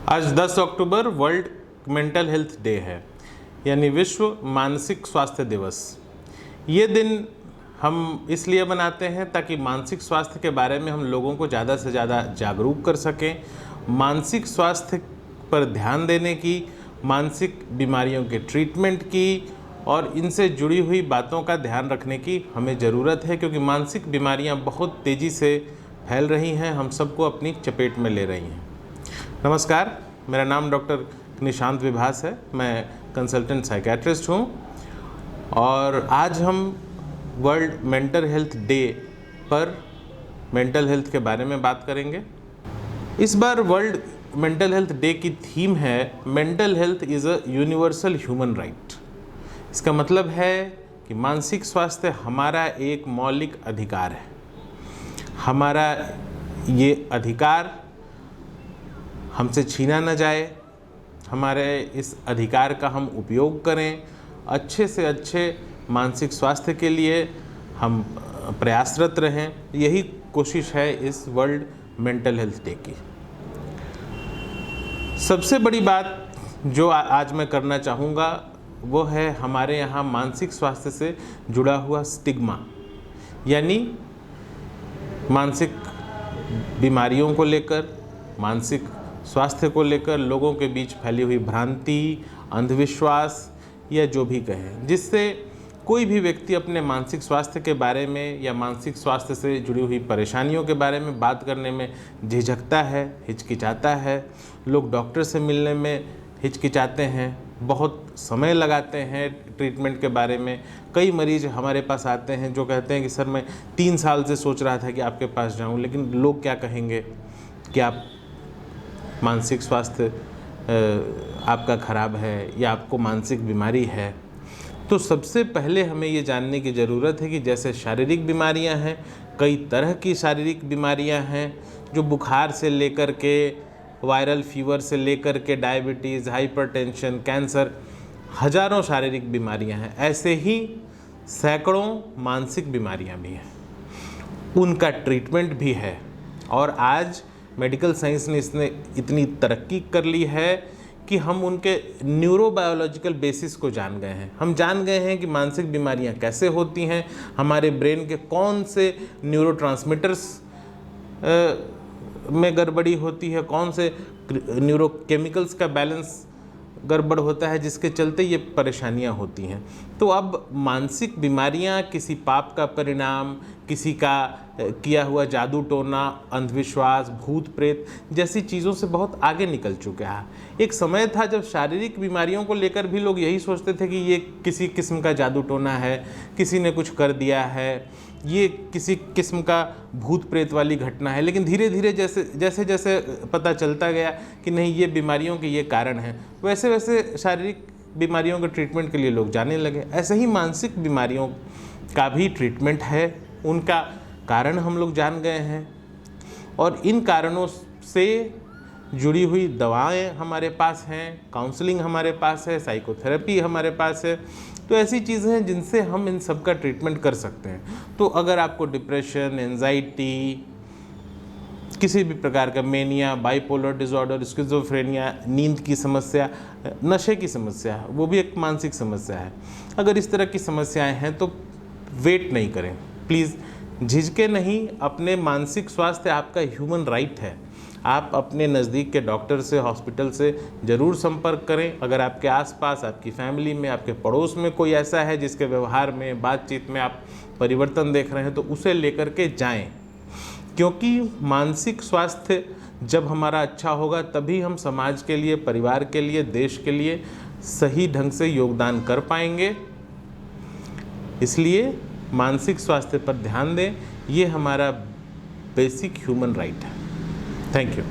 आज 10 October world mental health day है, यानी विश्व मानसिक स्वास्थ्य दिवस। ये दिन हम इसलिए बनाते हैं ताकि मानसिक स्वास्थ्य के बारे में हम लोगों को ज़्यादा से ज़्यादा जागरूक कर सकें। मानसिक स्वास्थ्य पर ध्यान देने की, मानसिक बीमारियों के ट्रीटमेंट की और इनसे जुड़ी हुई बातों का ध्यान रखने की हमें ज़रूरत है, क्योंकि मानसिक बीमारियां बहुत तेज़ी से फैल रही हैं, हम सबको अपनी चपेट में ले रही हैं। नमस्कार, मेरा नाम डॉक्टर निशांत विभास है। मैं कंसल्टेंट साइकेट्रिस्ट हूँ और आज हम वर्ल्ड मेंटल हेल्थ डे पर मेंटल हेल्थ के बारे में बात करेंगे। इस बार वर्ल्ड मेंटल हेल्थ डे की थीम है mental health is a universal human right. इसका मतलब है कि मानसिक स्वास्थ्य हमारा एक मौलिक अधिकार है। हमारा ये अधिकार हमसे छीना न जाए, हमारे इस अधिकार का हम उपयोग करें, अच्छे से अच्छे मानसिक स्वास्थ्य के लिए हम प्रयासरत रहें। यही कोशिश है इस वर्ल्ड मेंटल हेल्थ डे की। सबसे बड़ी बात जो आज मैं करना चाहूँगा वो है हमारे यहाँ मानसिक स्वास्थ्य से जुड़ा हुआ स्टिग्मा, यानी मानसिक बीमारियों को लेकर, मानसिक स्वास्थ्य को लेकर लोगों के बीच फैली हुई भ्रांति, अंधविश्वास या जो भी कहें, जिससे कोई भी व्यक्ति अपने मानसिक स्वास्थ्य के बारे में या मानसिक स्वास्थ्य से जुड़ी हुई परेशानियों के बारे में बात करने में झिझकता है, हिचकिचाता है। लोग डॉक्टर से मिलने में हिचकिचाते हैं, बहुत समय लगाते हैं ट्रीटमेंट के बारे में। कई मरीज हमारे पास आते हैं जो कहते हैं कि सर मैं 3 साल से सोच रहा था कि आपके पास जाऊं, लेकिन लोग क्या कहेंगे कि आप मानसिक स्वास्थ्य आपका ख़राब है या आपको मानसिक बीमारी है। तो सबसे पहले हमें ये जानने की ज़रूरत है कि जैसे शारीरिक बीमारियां हैं, कई तरह की शारीरिक बीमारियां हैं, जो बुखार से लेकर के वायरल फीवर से लेकर के डायबिटीज़, हाइपरटेंशन, कैंसर, हजारों शारीरिक बीमारियां हैं। ऐसे ही सैकड़ों मानसिक बीमारियां भी हैं, उनका ट्रीटमेंट भी है। और आज मेडिकल साइंस ने इसने इतनी तरक्की कर ली है कि हम उनके न्यूरोबायोलॉजिकल बेसिस को जान गए हैं। हम जान गए हैं कि मानसिक बीमारियां कैसे होती हैं, हमारे ब्रेन के कौन से न्यूरोट्रांसमीटर्स में गड़बड़ी होती है, कौन से न्यूरोकेमिकल्स का बैलेंस गड़बड़ होता है, जिसके चलते ये परेशानियां होती हैं। तो अब मानसिक बीमारियां किसी पाप का परिणाम, किसी का किया हुआ जादू टोना, अंधविश्वास, भूत प्रेत जैसी चीज़ों से बहुत आगे निकल चुका है। एक समय था जब शारीरिक बीमारियों को लेकर भी लोग यही सोचते थे कि ये किसी किस्म का जादू टोना है, किसी ने कुछ कर दिया है, ये किसी किस्म का भूत प्रेत वाली घटना है। लेकिन धीरे धीरे जैसे जैसे पता चलता गया कि नहीं, ये बीमारियों के ये कारण हैं, वैसे वैसे शारीरिक बीमारियों के ट्रीटमेंट के लिए लोग जाने लगे। ऐसे ही मानसिक बीमारियों का भी ट्रीटमेंट है, उनका कारण हम लोग जान गए हैं और इन कारणों से जुड़ी हुई दवाएं हमारे पास हैं, काउंसलिंग हमारे पास है, साइकोथेरेपी हमारे पास है। तो ऐसी चीज़ें हैं जिनसे हम इन सब का ट्रीटमेंट कर सकते हैं। तो अगर आपको डिप्रेशन, एंजाइटी, किसी भी प्रकार का मेनिया, बाइपोलर डिसऑर्डर, स्किज़ोफ्रेनिया, नींद की समस्या, नशे की समस्या, वो भी एक मानसिक समस्या है, अगर इस तरह की समस्याएं हैं तो वेट नहीं करें, प्लीज़ झिझके नहीं। अपने मानसिक स्वास्थ्य आपका ह्यूमन राइट है। आप अपने नज़दीक के डॉक्टर से, हॉस्पिटल से ज़रूर संपर्क करें। अगर आपके आसपास, आपकी फैमिली में, आपके पड़ोस में कोई ऐसा है जिसके व्यवहार में, बातचीत में आप परिवर्तन देख रहे हैं, तो उसे लेकर के जाएं, क्योंकि मानसिक स्वास्थ्य जब हमारा अच्छा होगा तभी हम समाज के लिए, परिवार के लिए, देश के लिए सही ढंग से योगदान कर पाएंगे। इसलिए मानसिक स्वास्थ्य पर ध्यान दें, ये हमारा बेसिक ह्यूमन राइट है। Thank you.